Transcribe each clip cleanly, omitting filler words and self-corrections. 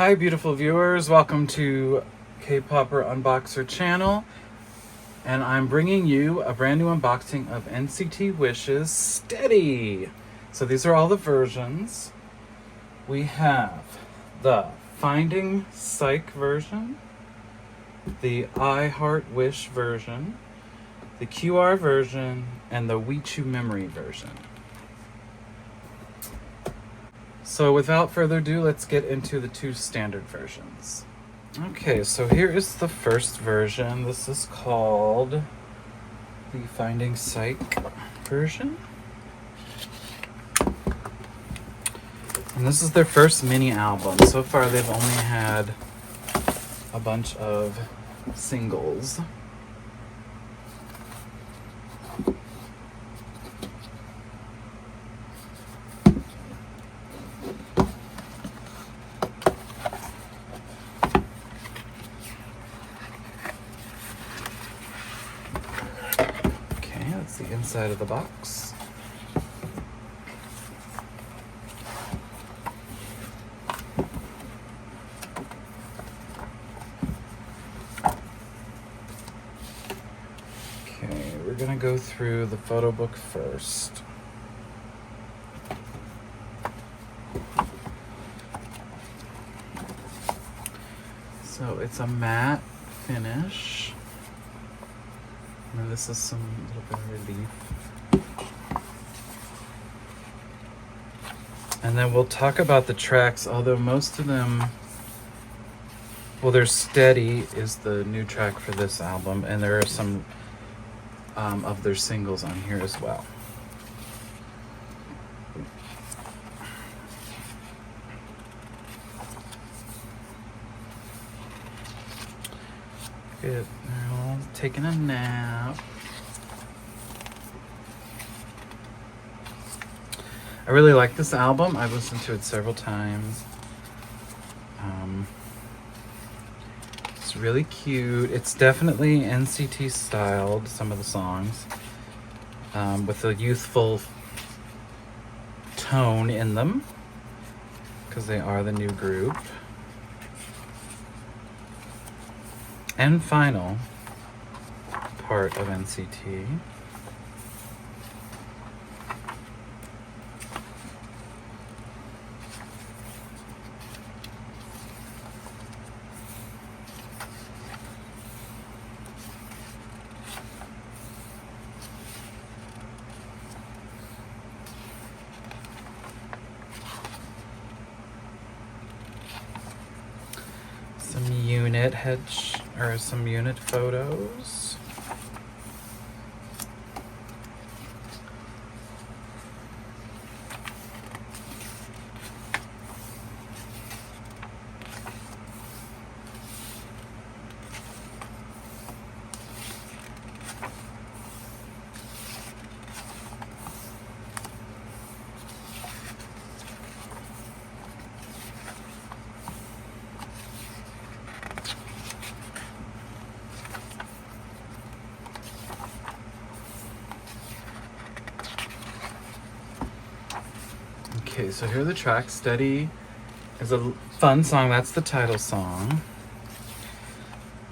Hi beautiful viewers, welcome to K-Popper Unboxer channel, and I'm bringing you a brand new unboxing of NCT Wish's Steady. So these are all the versions. We have the Finding Psyche version, the I Heart Wish version, the QR version, and the Wichu memory version. So without further ado, let's get into the two standard versions. Okay, so here is the first version. This is called the Finding Psyche version. And this is their first mini album. So far they've only had a bunch of singles. That's the inside of the box. Okay, we're gonna go through the photo book first. So it's a matte finish. And this is some little bit of relief. And then we'll talk about the tracks, although most of them, well, there's Steady is the new track for this album, and there are some of their singles on here as well. Good. They're all taking a nap. I really like this album. I've listened to it several times. It's really cute. It's definitely NCT styled, some of the songs, with a youthful tone in them, because they are the new group. And final part of NCT. Some unit photos. Okay, so here are the tracks. Steady is a fun song. That's the title song.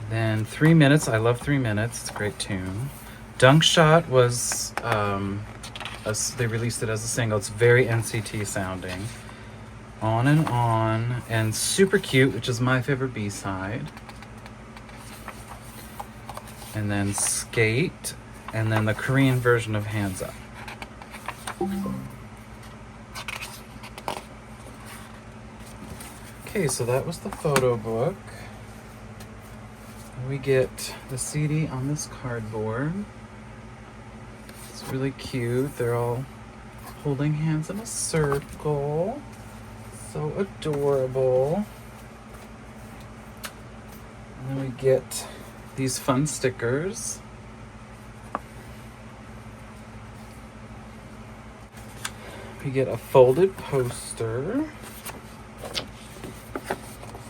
Then 3 Minutes. I love 3 Minutes. It's a great tune. Dunk Shot was, they released it as a single. It's very NCT sounding. On and On. And Supercute, which is my favorite B-side. And then Skate. And then the Korean version of Hands Up. Okay, so that was the photo book. We get the CD on this cardboard. It's really cute. They're all holding hands in a circle. So adorable. And then we get these fun stickers. We get a folded poster,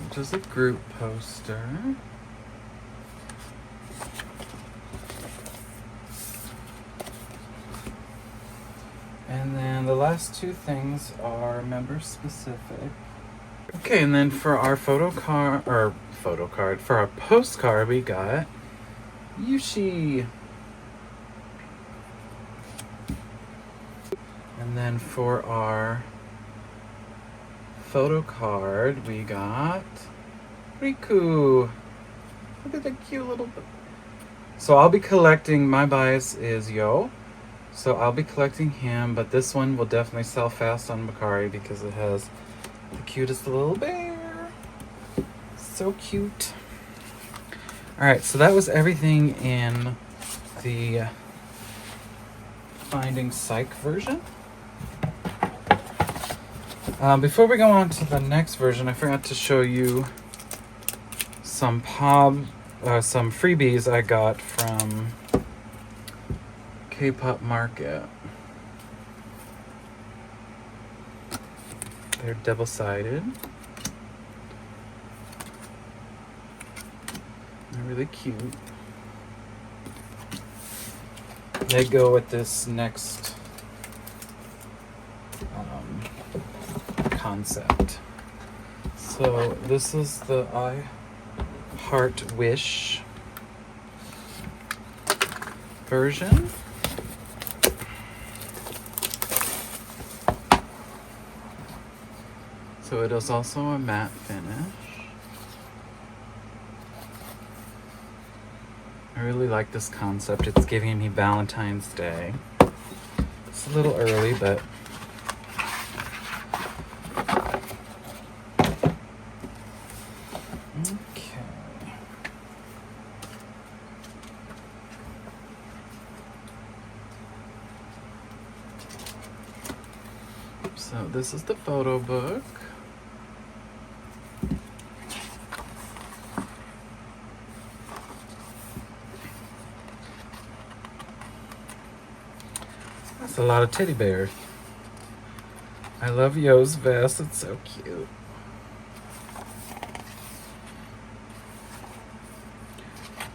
which is a group poster. And then the last two things are member specific. Okay, and then for our for our postcard, we got Yushi. And then for our photo card, we got Riku. Look at the cute little... So I'll be collecting, my bias is Yo. So I'll be collecting him, but this one will definitely sell fast on Mercari because it has the cutest little bear. So cute. Alright, so that was everything in the Finding Psyche version. Before we go on to the next version, I forgot to show you some freebies I got from K-Pop Market. They're double-sided. They're really cute. They go with this next concept. So this is the I Heart Wish version. So it is also a matte finish. I really like this concept. It's giving me Valentine's Day. It's a little early, but okay. So this is the photo book. That's a lot of teddy bears. I love Yo's vest. It's so cute.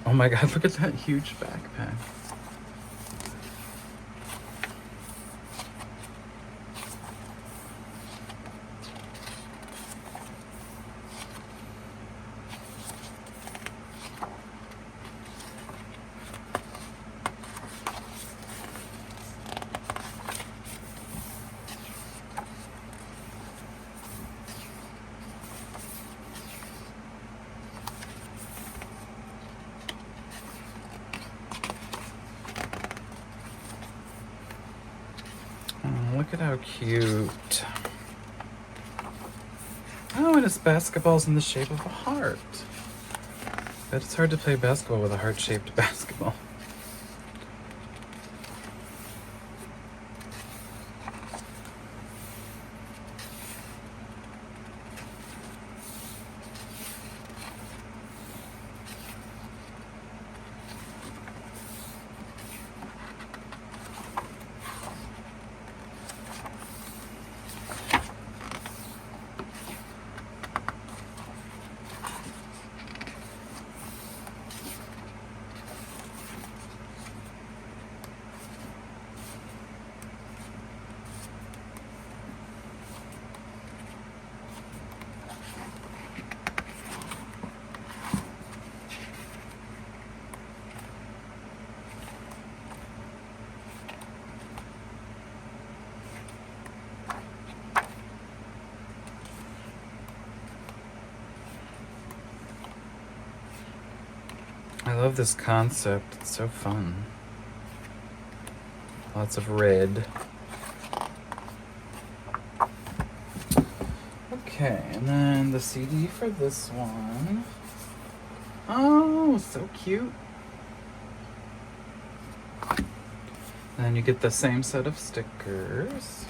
Oh my god, look at that huge backpack. Look at how cute. Oh, and his basketball's in the shape of a heart. Bet it's hard to play basketball with a heart-shaped basketball. I love this concept. It's so fun. Lots of red. Okay, and then the CD for this one. Oh, so cute. Then you get the same set of stickers.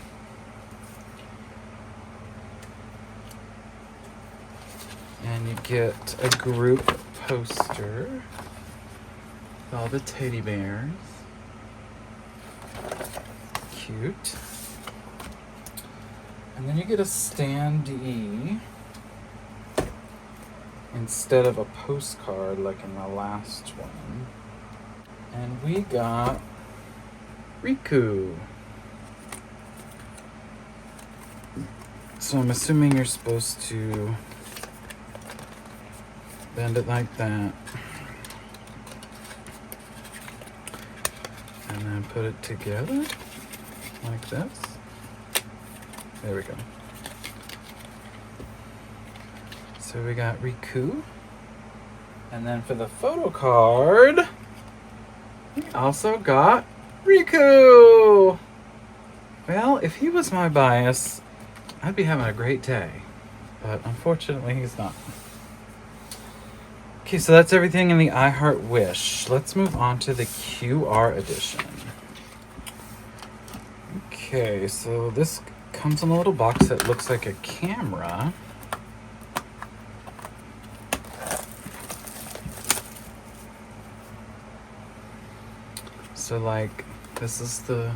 And you get a group poster with all the teddy bears. Cute. And then you get a standee instead of a postcard like in the last one. And we got Riku. So I'm assuming you're supposed to bend it like that. And then put it together like this. There we go. So we got Wichu. And then for the photo card, we also got Wichu. Well, if he was my bias, I'd be having a great day. But unfortunately, he's not. Okay, so that's everything in the I Heart Wish. Let's move on to the QR edition. Okay, so this comes in a little box that looks like a camera. So like, this is the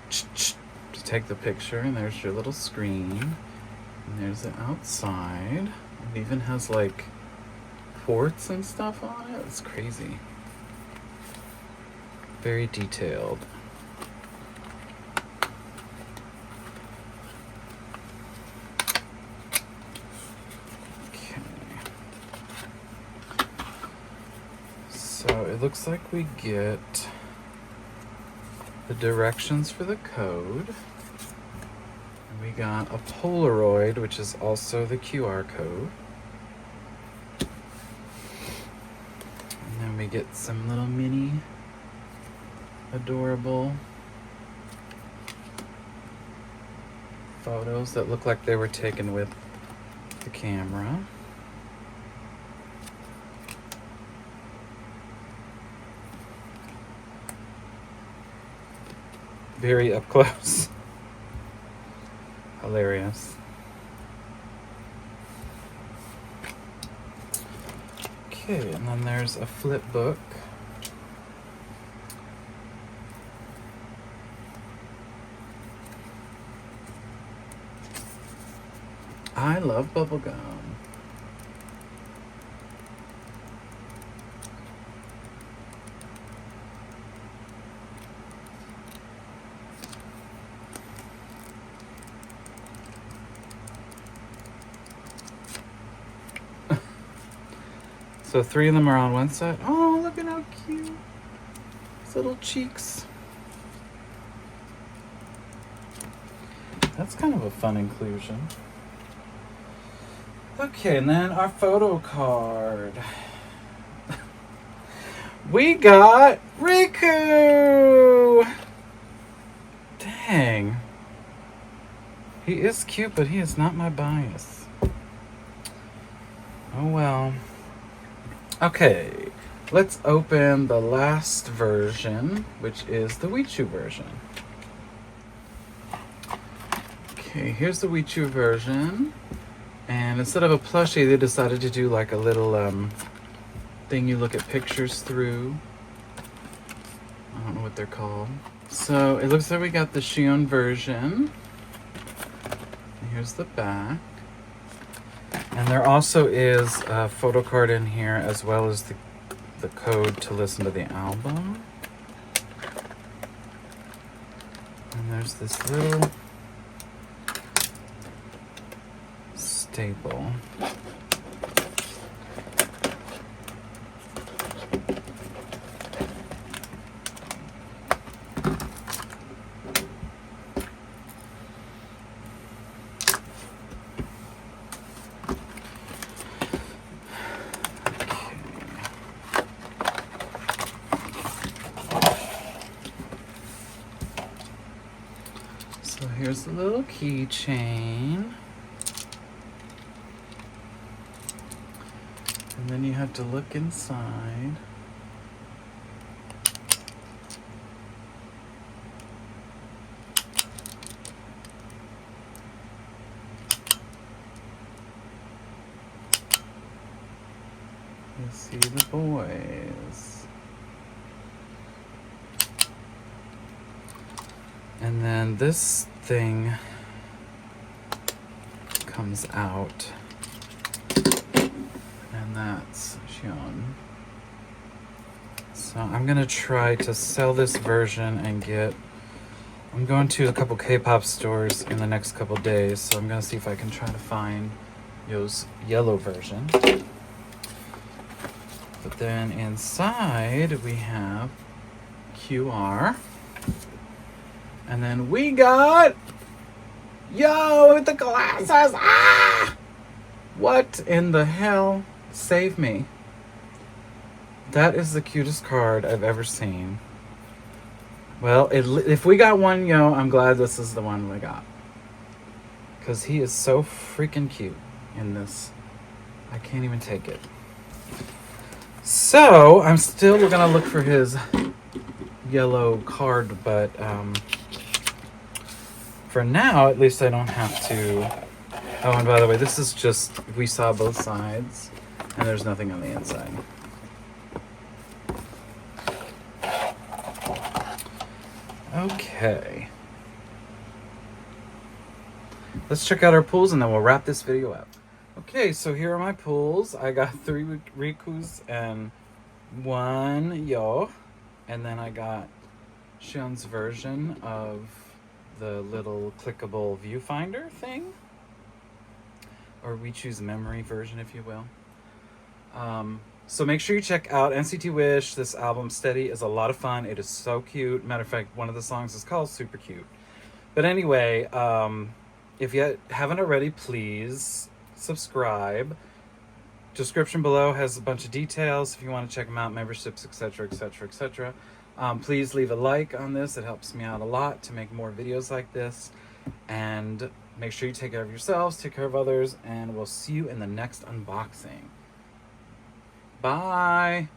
to take the picture, and there's your little screen, and there's the outside. It even has like ports and stuff on it. It's crazy. Very detailed. Okay. So it looks like we get the directions for the code. And we got a Polaroid, which is also the QR code. And then we get some little mini adorable photos that look like they were taken with the camera. Very up close. Hilarious. Okay, and then there's a flip book. I love bubblegum. So 3 of them are on one side. Oh, look at how cute. His little cheeks. That's kind of a fun inclusion. Okay, and then our photo card. We got Wichu! Dang. He is cute, but he is not my bias. Oh well. Okay, let's open the last version, which is the Wichu version. Okay, here's the Wichu version. And instead of a plushie, they decided to do like a little thing you look at pictures through. I don't know what they're called. So it looks like we got the Shion version. And here's the back. And there also is a photo card in here, as well as the code to listen to the album. And there's this little staple. So here's the little keychain. And then you have to look inside. You see the boys. And then this thing comes out. And that's Shion. So I'm gonna try to sell this version and get I'm going to a couple K-pop stores in the next couple days, so I'm gonna see if I can try to find Yo's yellow version. But then inside we have QR. And then we got Yo with the glasses. Ah! What in the hell? Save me. That is the cutest card I've ever seen. Well, if we got one Yo, I'm glad this is the one we got. Because he is so freaking cute in this. I can't even take it. So, I'm still going to look for his yellow card, but for now, at least I don't have to. Oh, and by the way, this is just, we saw both sides, and there's nothing on the inside. Okay. Let's check out our pools and then we'll wrap this video up. Okay, so here are my pools. I got 3 Rikus and 1 Yo. And then I got Shion's version of the little clickable viewfinder thing. Or Wichu's memory version, if you will. So make sure you check out NCT Wish. This album, Steady, is a lot of fun. It is so cute. Matter of fact, one of the songs is called Supercute. But anyway, if you haven't already, please subscribe. Description below has a bunch of details if you want to check them out, memberships, etc., etc., etc. Please leave a like on this. It helps me out a lot to make more videos like this. And make sure you take care of yourselves, take care of others, and we'll see you in the next unboxing. Bye.